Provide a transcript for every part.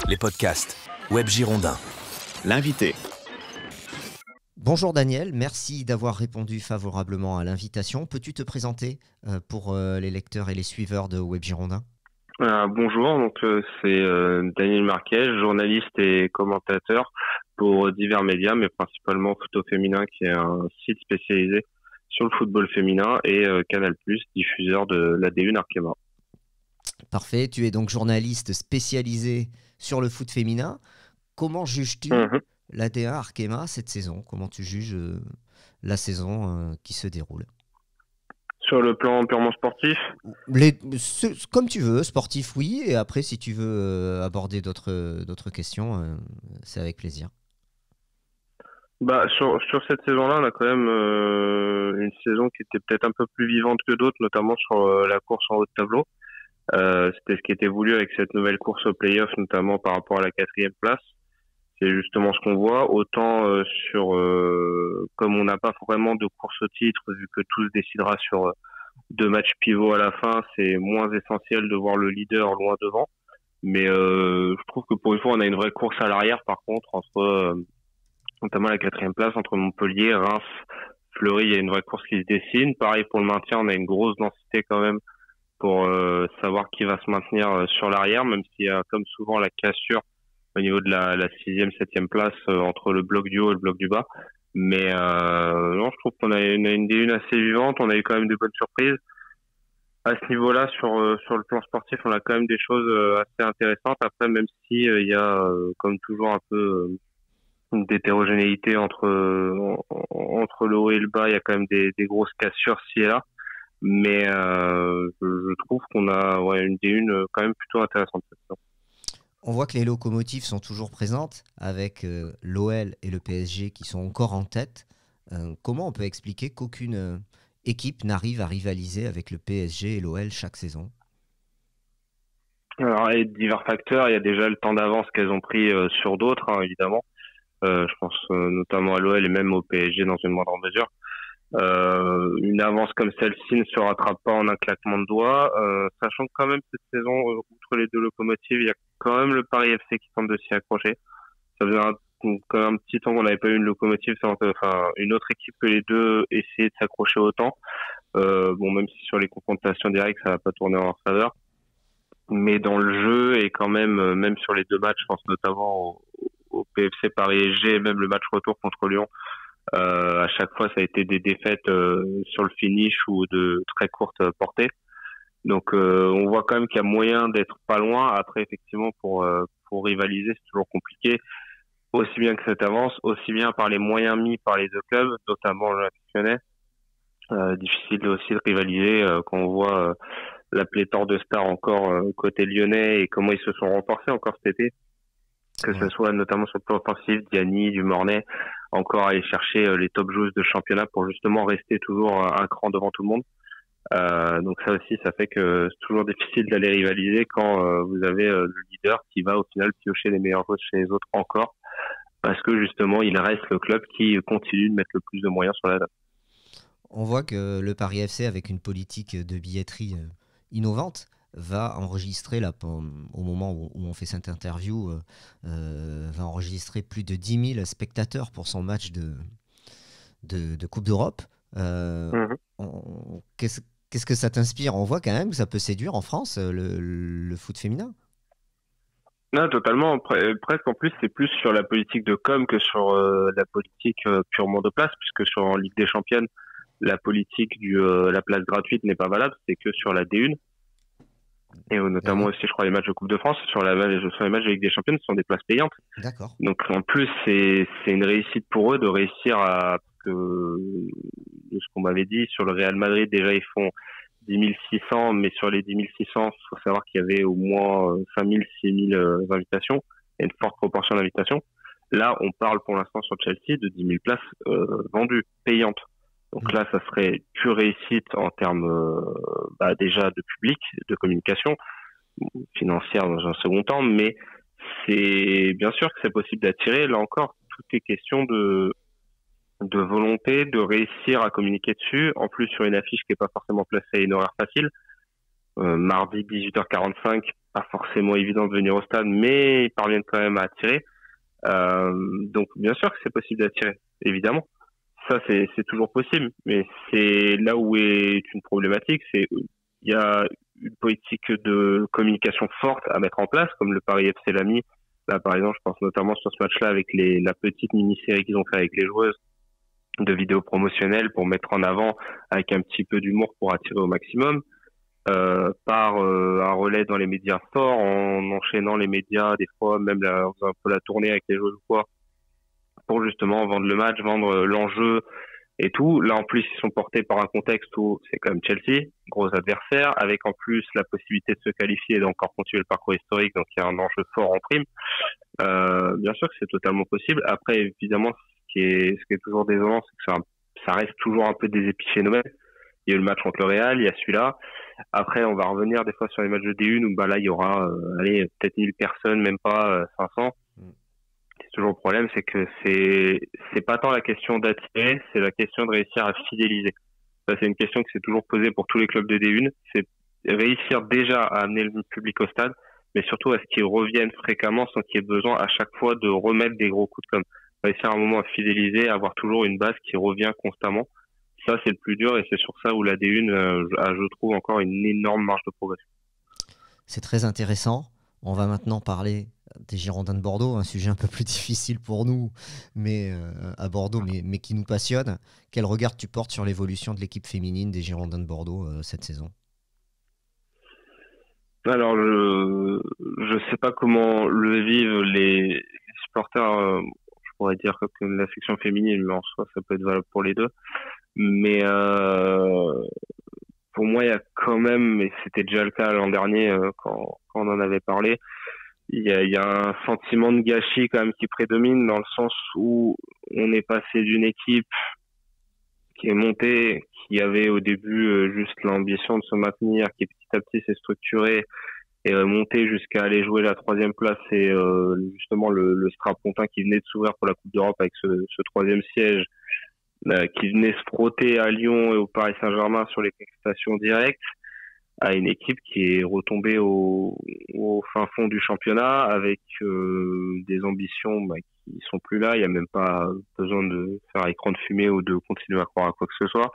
les podcasts Web Girondins. L'invité. Bonjour Daniel, merci d'avoir répondu favorablement à l'invitation. Peux-tu te présenter pour les lecteurs et les suiveurs de Web Girondins ? Bonjour, c'est Daniel Marquez, journaliste et commentateur pour divers médias, mais principalement Photo Féminin, qui est un site spécialisé sur le football féminin, et Canal+, diffuseur de l'AD1 Arkema. Parfait, tu es donc journaliste spécialisé sur le foot féminin. Comment juges-tu l'AD1 Arkema cette saison ? Comment tu juges la saison qui se déroule ? Sur le plan purement sportif ? Comme tu veux, sportif oui, et après si tu veux aborder d'autres questions, c'est avec plaisir. Sur cette saison-là, on a quand même une saison qui était peut-être un peu plus vivante que d'autres, notamment sur la course en haut de tableau. C'était ce qui était voulu avec cette nouvelle course au play-off, notamment par rapport à la 4e place. C'est justement ce qu'on voit. Autant comme on n'a pas vraiment de course au titre, vu que tout se décidera sur 2 matchs pivots à la fin, c'est moins essentiel de voir le leader loin devant. Mais je trouve que pour une fois, on a une vraie course à l'arrière, par contre, entre notamment la 4e place, entre Montpellier, Reims, Fleury. Il y a une vraie course qui se dessine. Pareil pour le maintien, on a une grosse densité quand même pour savoir qui va se maintenir sur l'arrière, même s'il y a comme souvent la cassure au niveau de la 6e, 7e place entre le bloc du haut et le bloc du bas. Mais non, je trouve qu'on a une D1 assez vivante, on a eu quand même de bonnes surprises. À ce niveau-là, sur le plan sportif, on a quand même des choses assez intéressantes. Après, même si il y a comme toujours un peu d'hétérogénéité entre le haut et le bas, il y a quand même des grosses cassures ci et là. Mais je trouve qu'on a une D1 quand même plutôt intéressante cette saison. On voit que les locomotives sont toujours présentes avec l'OL et le PSG qui sont encore en tête. Comment on peut expliquer qu'aucune équipe n'arrive à rivaliser avec le PSG et l'OL chaque saison ? Alors, il y a divers facteurs. Il y a déjà le temps d'avance qu'elles ont pris sur d'autres, évidemment. Je pense notamment à l'OL et même au PSG dans une moindre mesure. Une avance comme celle-ci ne se rattrape pas en un claquement de doigts, sachant que quand même cette saison, outre les 2 locomotives, il y a quand même le Paris FC qui tente de s'y accrocher. Ça faisait quand même un petit temps qu'on n'avait pas eu une locomotive, une autre équipe que les deux essayer de s'accrocher autant. Même si sur les confrontations directes, ça va pas tourner en leur faveur. Mais dans le jeu et quand même sur les 2 matchs, je pense notamment au PFC Paris-SG et même le match retour contre Lyon, à chaque fois, ça a été des défaites sur le finish ou de très courte portée. Donc, on voit quand même qu'il y a moyen d'être pas loin. Après, effectivement, pour rivaliser, c'est toujours compliqué. Aussi bien que cette avance, aussi bien par les moyens mis par les 2 clubs, notamment le Lyonnais. Difficile aussi de rivaliser quand on voit la pléthore de stars encore côté lyonnais et comment ils se sont renforcés encore cet été. Que ce soit notamment sur le plan offensif, Diani, Dumornay, encore aller chercher les top joueuses de championnat pour justement rester toujours un cran devant tout le monde. Donc ça aussi, ça fait que c'est toujours difficile d'aller rivaliser quand vous avez le leader qui va au final piocher les meilleures joueuses chez les autres encore, parce que justement, il reste le club qui continue de mettre le plus de moyens sur la table. On voit que le Paris FC, avec une politique de billetterie innovante, va enregistrer, là, au moment où on fait cette interview, va enregistrer plus de 10 000 spectateurs pour son match de Coupe d'Europe. Qu'est-ce que ça t'inspire ? On voit quand même que ça peut séduire en France, le foot féminin. Non, totalement. Presque en plus, c'est plus sur la politique de com que sur la politique purement de place, puisque en Ligue des Championnes, la politique la place gratuite n'est pas valable, c'est que sur la D1. Et notamment aussi, je crois, les matchs de Coupe de France, sur les matchs de Ligue des Champions, ce sont des places payantes. D'accord. Donc en plus, c'est une réussite pour eux de réussir de ce qu'on m'avait dit, sur le Real Madrid, déjà ils font 10 600, mais sur les 10 600, il faut savoir qu'il y avait au moins 5 000, 6 000 invitations, et une forte proportion d'invitations. Là, on parle pour l'instant sur Chelsea de 10 000 places vendues, payantes. Donc là, ça serait pure réussite en termes déjà de public, de communication, financière dans un second temps, mais c'est bien sûr que c'est possible d'attirer. Là encore, tout est question de volonté, de réussir à communiquer dessus, en plus sur une affiche qui n'est pas forcément placée à une horaire facile. mardi 18h45, pas forcément évident de venir au stade, mais ils parviennent quand même à attirer. Donc bien sûr que c'est possible d'attirer, évidemment. Ça c'est toujours possible, mais c'est là où est une problématique, c'est il y a une politique de communication forte à mettre en place, comme le Paris FC l'a mis. Là par exemple, je pense notamment sur ce match-là avec la petite mini-série qu'ils ont fait avec les joueuses de vidéos promotionnelles pour mettre en avant avec un petit peu d'humour pour attirer au maximum. Par un relais dans les médias forts, en enchaînant les médias, des fois même en faisant un peu la tournée avec les joueurs ou quoi, pour justement vendre le match, vendre l'enjeu et tout. Là en plus ils sont portés par un contexte où c'est quand même Chelsea, gros adversaire, avec en plus la possibilité de se qualifier et d'encore continuer le parcours historique, donc il y a un enjeu fort en prime. Bien sûr que c'est totalement possible. Après évidemment ce qui est toujours désolant, c'est que ça reste toujours un peu des épiphénomènes. Il y a eu le match contre le Real, il y a celui-là. Après, on va revenir des fois sur les matchs de D1 où là, il y aura peut-être 1000 personnes, même pas 500. C'est toujours le problème, c'est que c'est pas tant la question d'attirer, c'est la question de réussir à fidéliser. Ça, c'est une question qui s'est toujours posée pour tous les clubs de D1. C'est réussir déjà à amener le public au stade, mais surtout à ce qu'ils reviennent fréquemment sans qu'il y ait besoin à chaque fois de remettre des gros coups de com'. Réussir à un moment à fidéliser, à avoir toujours une base qui revient constamment. Ça, c'est le plus dur et c'est sur ça où la D1 a, je trouve, encore une énorme marge de progression. C'est très intéressant. On va maintenant parler des Girondins de Bordeaux, un sujet un peu plus difficile pour nous mais à Bordeaux, mais qui nous passionne. Quel regard tu portes sur l'évolution de l'équipe féminine des Girondins de Bordeaux cette saison? Alors, je sais pas comment le vivent les supporters. Je pourrais dire que la section féminine, mais en soi, ça peut être valable pour les deux. Mais pour moi, il y a quand même, et c'était déjà le cas l'an dernier quand on en avait parlé, il y a un sentiment de gâchis quand même qui prédomine dans le sens où on est passé d'une équipe qui est montée, qui avait au début juste l'ambition de se maintenir, qui petit à petit s'est structurée et montée jusqu'à aller jouer la 3e place et justement le Strapontin qui venait de s'ouvrir pour la Coupe d'Europe avec ce 3e siège, qui venait se frotter à Lyon et au Paris Saint-Germain sur les contestations directes, à une équipe qui est retombée au fin fond du championnat avec des ambitions qui sont plus là. Il n'y a même pas besoin de faire écran de fumée ou de continuer à croire à quoi que ce soit.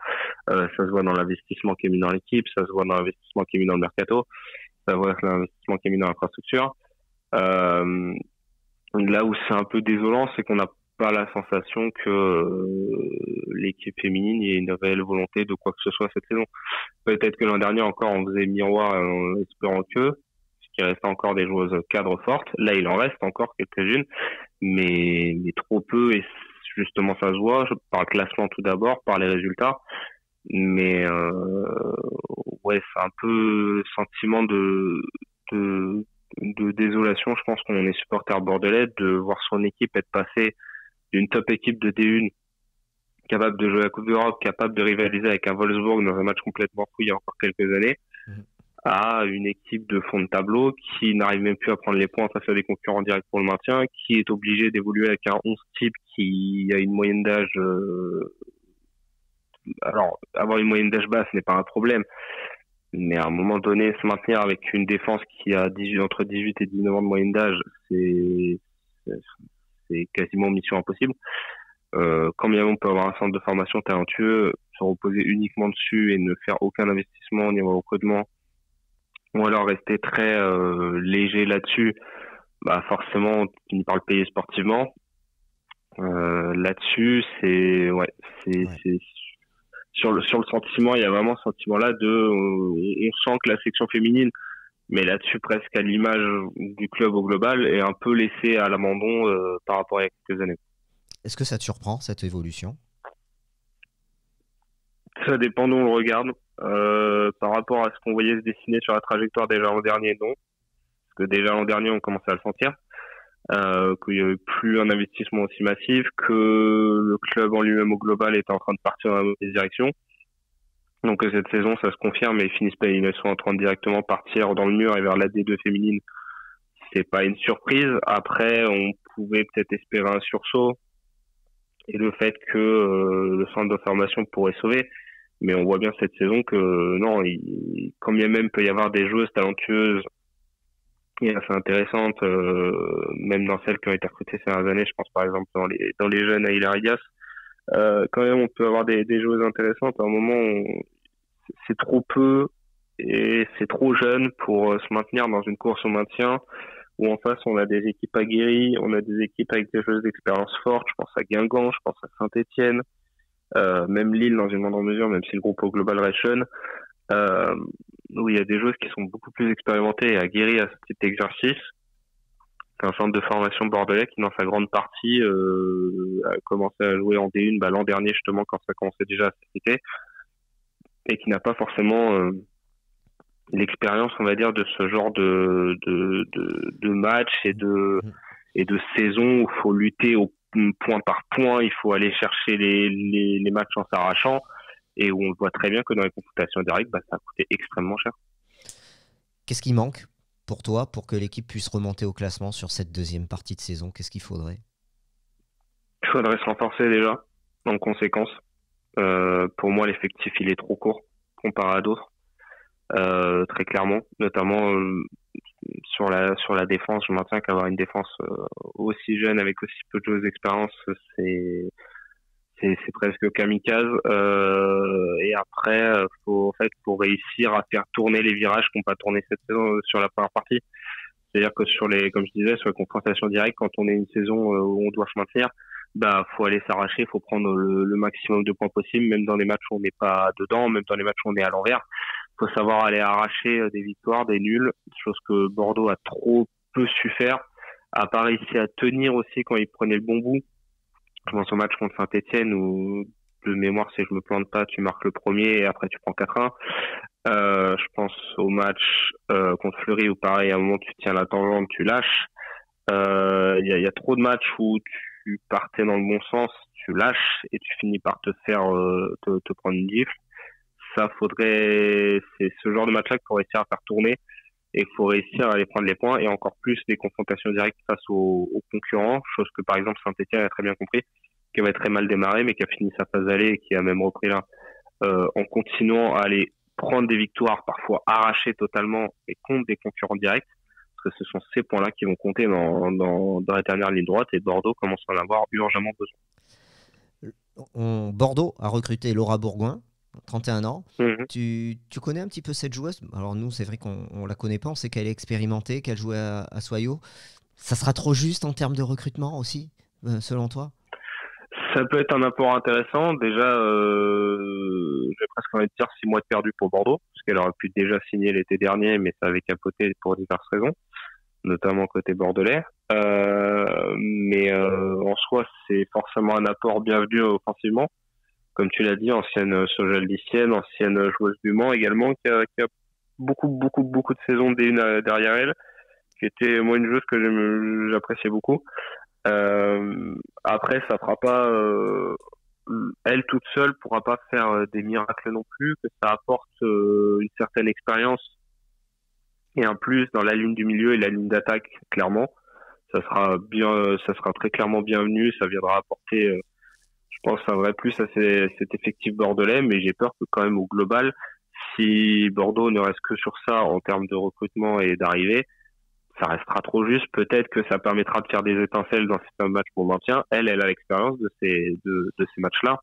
Ça se voit dans l'investissement qui est mis dans l'équipe, ça se voit dans l'investissement qui est mis dans le mercato, ça se voit dans l'investissement qui est mis dans l'infrastructure. Là où c'est un peu désolant, c'est qu'on n'a pas la sensation que l'équipe féminine ait une réelle volonté de quoi que ce soit cette saison. Peut-être que l'an dernier encore on faisait miroir en espérant que, parce qu'il restait encore des joueuses cadres fortes. Là il en reste encore quelques-unes, mais trop peu, et justement ça se voit par le classement tout d'abord, par les résultats. Mais ouais, c'est un peu sentiment de désolation. Je pense qu'on est supporter bordelais de voir son équipe être passée d'une top équipe de D1 capable de jouer la Coupe d'Europe, capable de rivaliser avec un Wolfsburg dans un match complètement fou il y a encore quelques années, à une équipe de fond de tableau qui n'arrive même plus à prendre les points face à des concurrents directs pour le maintien, qui est obligé d'évoluer avec un 11 type qui a une moyenne d'âge... Alors, avoir une moyenne d'âge basse n'est pas un problème, mais à un moment donné, se maintenir avec une défense qui a entre 18 et 19 ans de moyenne d'âge, c'est quasiment mission impossible. Quand bien on peut avoir un centre de formation talentueux, se reposer uniquement dessus et ne faire aucun investissement au niveau recrutement, ou alors rester très léger là-dessus, forcément on finit par le payer sportivement. Là-dessus, c'est sur le sentiment, il y a vraiment ce sentiment-là on sent que la section féminine, mais là-dessus presque à l'image du club au global, est un peu laissée à l'abandon par rapport à il y a quelques années. Est-ce que ça te surprend, cette évolution? Ça dépend d'où on le regarde. Par rapport à ce qu'on voyait se dessiner sur la trajectoire déjà l'an dernier, non. Parce que déjà l'an dernier, on commençait à le sentir. Qu'il n'y avait plus un investissement aussi massif, que le club en lui-même au global était en train de partir dans la mauvaise direction. Donc cette saison, ça se confirme, et ils sont en train de directement partir dans le mur et vers la D2 féminine. C'est pas une surprise. Après, on pouvait peut-être espérer un sursaut et le fait que le centre de formation pourrait sauver. Mais on voit bien cette saison que non, quand bien même peut y avoir des joueuses talentueuses et assez intéressantes, même dans celles qui ont été recrutées ces dernières années, je pense par exemple dans les jeunes à Hilarias, quand même on peut avoir des joueuses intéressantes. À un moment, c'est trop peu et c'est trop jeune pour se maintenir dans une course au maintien, où en face on a des équipes aguerries, on a des équipes avec des joueuses d'expérience forte. Je pense à Guingamp, je pense à Saint-Étienne, même Lille dans une moindre mesure, même si le groupe au global reste jeune, où il y a des joueuses qui sont beaucoup plus expérimentées et aguerries à ce type d'exercice qu'un centre de formation bordelais qui dans sa grande partie a commencé à jouer en D1 l'an dernier justement quand ça commençait déjà à s'équiter, et qui n'a pas forcément l'expérience, on va dire, de ce genre de match et de saison où il faut lutter au point par point, il faut aller chercher les matchs en s'arrachant, et où on voit très bien que dans les confrontations directes, ça a coûté extrêmement cher. Qu'est-ce qui manque pour toi pour que l'équipe puisse remonter au classement sur cette deuxième partie de saison? Qu'est-ce qu'il faudrait? Il faudrait se renforcer déjà, en conséquence. Pour moi, l'effectif, il est trop court comparé à d'autres. Très clairement, notamment sur la défense. Je maintiens qu'avoir une défense aussi jeune avec aussi peu de joueurs d'expérience, c'est presque kamikaze. Et après, faut réussir à faire tourner les virages qu'on pas tourné cette saison sur la première partie. C'est-à-dire que comme je disais, sur les confrontations directes, quand on est une saison où on doit se maintenir, faut aller s'arracher, faut prendre le maximum de points possible, même dans les matchs où on n'est pas dedans, même dans les matchs où on est à l'envers. Faut savoir aller arracher des victoires, des nuls, chose que Bordeaux a trop peu su faire, a pas réussi à tenir aussi quand il prenait le bon bout. Je pense au match contre Saint-Étienne où, de mémoire, si je me plante pas, tu marques le premier et après tu prends 4-1. Je pense au match contre Fleury où pareil, à un moment tu tiens la tangente, tu lâches. Il y a trop de matchs où tu partais dans le bon sens, tu lâches et tu finis par te faire te prendre une gifle. C'est ce genre de match-là qu'il faut réussir à faire tourner, et il faut réussir à aller prendre les points, et encore plus des confrontations directes face aux concurrents, chose que par exemple Saint-Étienne a très bien compris, qui avait très mal démarré mais qui a fini sa phase aller et qui a même repris là, en continuant à aller prendre des victoires parfois arrachées totalement et contre des concurrents directs, parce que ce sont ces points-là qui vont compter dans la dernière ligne droite, et Bordeaux commence à en avoir urgemment besoin. Bordeaux a recruté Laura Bourgoin, 31 ans. Mm-hmm. Tu connais un petit peu cette joueuse? Alors nous, c'est vrai qu'on la connaît pas, on sait qu'elle est expérimentée, qu'elle jouait à Soyaux. Ça sera trop juste en termes de recrutement aussi, selon toi? Ça peut être un apport intéressant. Déjà, j'ai presque envie de dire 6 mois de perdu pour Bordeaux, parce qu'elle aurait pu déjà signer l'été dernier, mais ça avait capoté pour diverses raisons, notamment côté bordelais. Mais en soi, c'est forcément un apport bienvenu offensivement. Comme tu l'as dit, ancienne Sogel-Lycienne, ancienne joueuse du Mans également, qui a beaucoup de saisons D1 derrière elle, qui était moi une joueuse que j'appréciais beaucoup. Après, ça fera pas, elle toute seule pourra pas faire des miracles non plus, que ça apporte une certaine expérience et un plus dans la ligne du milieu et la ligne d'attaque, clairement. Ça sera très clairement bienvenu, ça viendra apporter je pense un vrai plus à cet effectif bordelais, mais j'ai peur que quand même au global, si Bordeaux ne reste que sur ça en termes de recrutement et d'arrivée, ça restera trop juste. Peut-être que ça permettra de faire des étincelles dans certains matchs pour le maintien. Elle a l'expérience de ces matchs-là.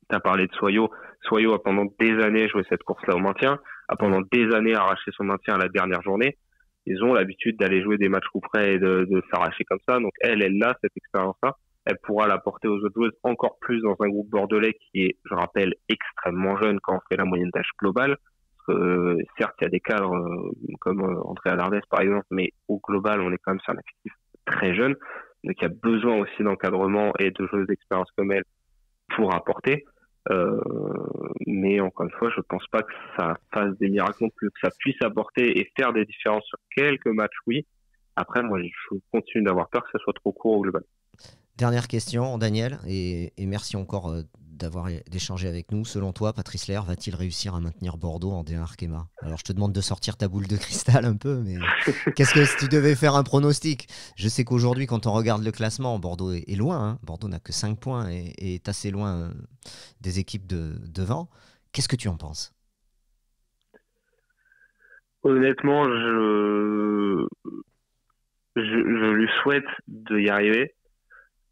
Tu as parlé de Soyaux. Soyaux a pendant des années joué cette course-là au maintien, a pendant des années arraché son maintien à la dernière journée. Ils ont l'habitude d'aller jouer des matchs coup près et de s'arracher comme ça. Donc elle a cette expérience-là. Elle pourra l'apporter aux autres joueuses encore plus dans un groupe bordelais qui est, je rappelle, extrêmement jeune quand on fait la moyenne d'âge globale. Certes, il y a des cadres comme André Alardès par exemple, mais au global, on est quand même sur un effectif très jeune. Donc il y a besoin aussi d'encadrement et de joueuses d'expérience comme elle pour apporter. Mais encore une fois, je pense pas que ça fasse des miracles non plus, que ça puisse apporter et faire des différences sur quelques matchs, oui. Après, moi, je continue d'avoir peur que ça soit trop court au global. Dernière question, Daniel, et merci encore d'échanger avec nous. Selon toi, Patrice Lair va-t-il réussir à maintenir Bordeaux en D1 Arkema? Alors, je te demande de sortir ta boule de cristal un peu, mais qu'est-ce que si tu devais faire un pronostic? Je sais qu'aujourd'hui, quand on regarde le classement, Bordeaux est loin. Bordeaux n'a que 5 points et est assez loin des équipes devant. Qu'est-ce que tu en penses? Honnêtement, je lui souhaite d'y arriver,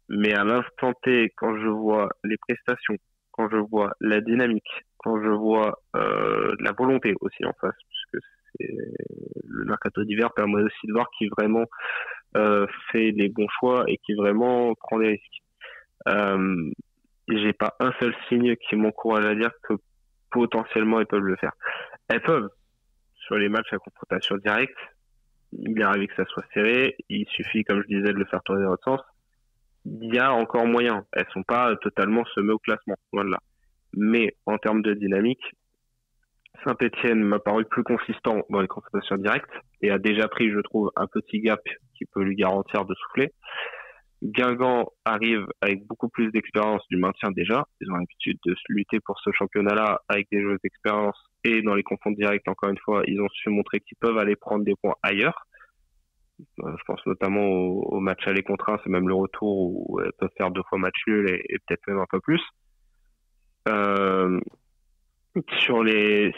mais à l'instant T, quand je vois les prestations, quand je vois la dynamique, quand je vois la volonté aussi en face, puisque le mercato d'hiver permet aussi de voir qui vraiment fait les bons choix et qui vraiment prend des risques. J'ai pas un seul signe qui m'encourage à dire que potentiellement ils peuvent le faire. Elles peuvent, sur les matchs à confrontation directe, il est arrivé que ça soit serré, il suffit, comme je disais, de le faire tourner dans l'autre sens. Il y a encore moyen. Elles sont pas totalement semées au classement, loin de là. Mais en termes de dynamique, Saint-Etienne m'a paru plus consistant dans les confrontations directes et a déjà pris, je trouve, un petit gap qui peut lui garantir de souffler. Guingamp arrive avec beaucoup plus d'expérience du maintien déjà. Ils ont l'habitude de lutter pour ce championnat-là avec des joueurs d'expérience et dans les confrontes directes, encore une fois, ils ont su montrer qu'ils peuvent aller prendre des points ailleurs. Je pense notamment au match aller contre 1, c'est même le retour où elles peuvent faire 2 fois match nul et peut-être même un peu plus. Sur les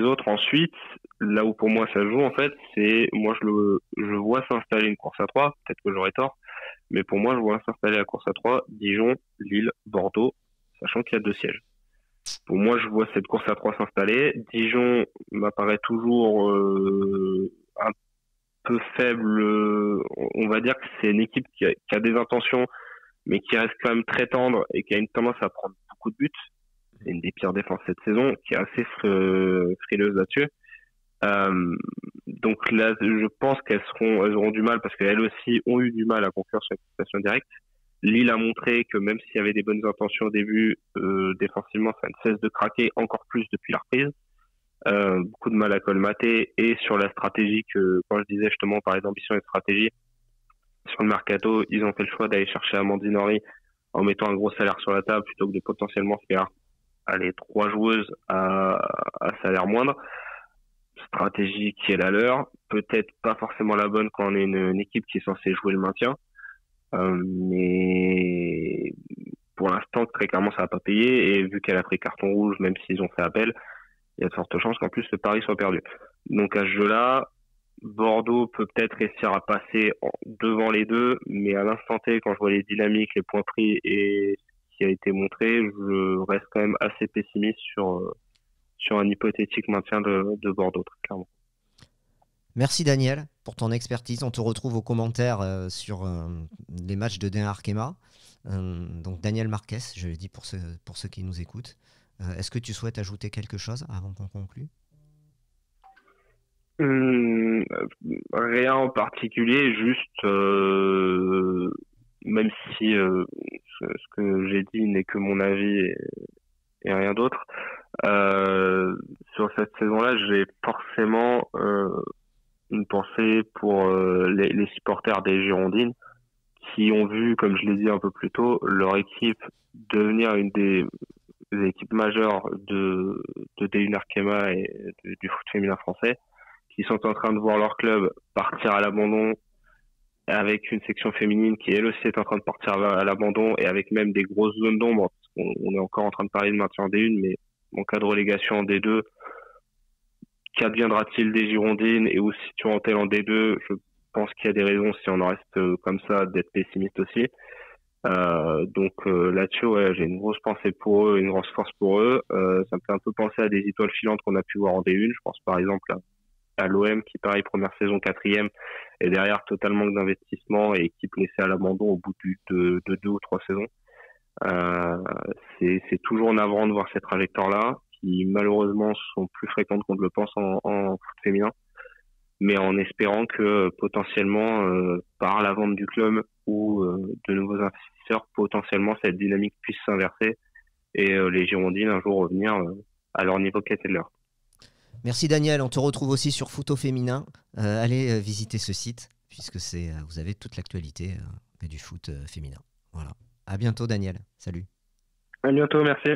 autres ensuite, là où pour moi ça joue en fait, c'est moi je vois s'installer une course à 3, peut-être que j'aurais tort, mais pour moi je vois s'installer la course à 3, Dijon, Lille, Bordeaux, sachant qu'il y a 2 sièges. Pour moi je vois cette course à 3 s'installer. Dijon m'apparaît toujours un peu faible, on va dire que c'est une équipe qui a des intentions, mais qui reste quand même très tendre et qui a une tendance à prendre beaucoup de buts. C'est une des pires défenses cette saison, qui est assez frileuse là-dessus. Donc là, je pense elles auront du mal parce qu'elles aussi ont eu du mal à conclure sur la confrontation directe. Lille a montré que même s'il y avait des bonnes intentions au début, défensivement, ça ne cesse de craquer encore plus depuis la reprise. Beaucoup de mal à colmater et sur la stratégie que, quand je disais justement, parler d'ambition et de stratégie, sur le mercato, ils ont fait le choix d'aller chercher Amandine Henry en mettant un gros salaire sur la table plutôt que de potentiellement faire 3 joueuses à salaire moindre. Stratégie qui est la leur, peut-être pas forcément la bonne quand on est une équipe qui est censée jouer le maintien, mais pour l'instant très clairement ça va pas payer et vu qu'elle a pris carton rouge, même s'ils ont fait appel, il y a de fortes chances qu'en plus le pari soit perdu. Donc à ce jeu-là, Bordeaux peut peut-être réussir à passer devant les deux, mais à l'instant T, quand je vois les dynamiques, les points pris et ce qui a été montré, je reste quand même assez pessimiste sur un hypothétique maintien de Bordeaux, très clairement. Merci Daniel pour ton expertise. On te retrouve aux commentaires sur les matchs de Den Arkema. Donc Daniel Marquez, je le dis pour ceux qui nous écoutent. Est-ce que tu souhaites ajouter quelque chose avant qu'on conclue ? Rien en particulier, juste même si ce que j'ai dit n'est que mon avis et rien d'autre. Sur cette saison-là, j'ai forcément une pensée pour les supporters des Girondines qui ont vu, comme je l'ai dit un peu plus tôt, leur équipe devenir une des équipes majeures de D1 Arkema et du foot féminin français, qui sont en train de voir leur club partir à l'abandon avec une section féminine qui elle aussi est en train de partir à l'abandon et avec même des grosses zones d'ombre, parce qu'on est encore en train de parler de maintien en D1, mais en cas de relégation en D2, qu'adviendra-t-il des Girondines et où se situeront-elles en D2 ? Je pense qu'il y a des raisons, si on en reste comme ça, d'être pessimiste aussi. Donc là-dessus, ouais, j'ai une grosse pensée pour eux, une grosse force pour eux. Ça me fait un peu penser à des étoiles filantes qu'on a pu voir en D1. Je pense par exemple à l'OM qui, pareil, première saison 4e et derrière total manque d'investissement et équipe laissée à l'abandon au bout de 2 ou 3 saisons. C'est toujours navrant de voir ces trajectoires-là qui malheureusement sont plus fréquentes qu'on ne le pense en foot féminin, mais en espérant que potentiellement par la vente du club ou de nouveaux investisseurs, potentiellement cette dynamique puisse s'inverser et les Girondines un jour revenir à leur niveau qui était de l'heure. Merci Daniel, on te retrouve aussi sur Foot au féminin. Allez visiter ce site puisque vous avez toute l'actualité du foot féminin. Voilà. À bientôt Daniel. Salut. À bientôt, merci.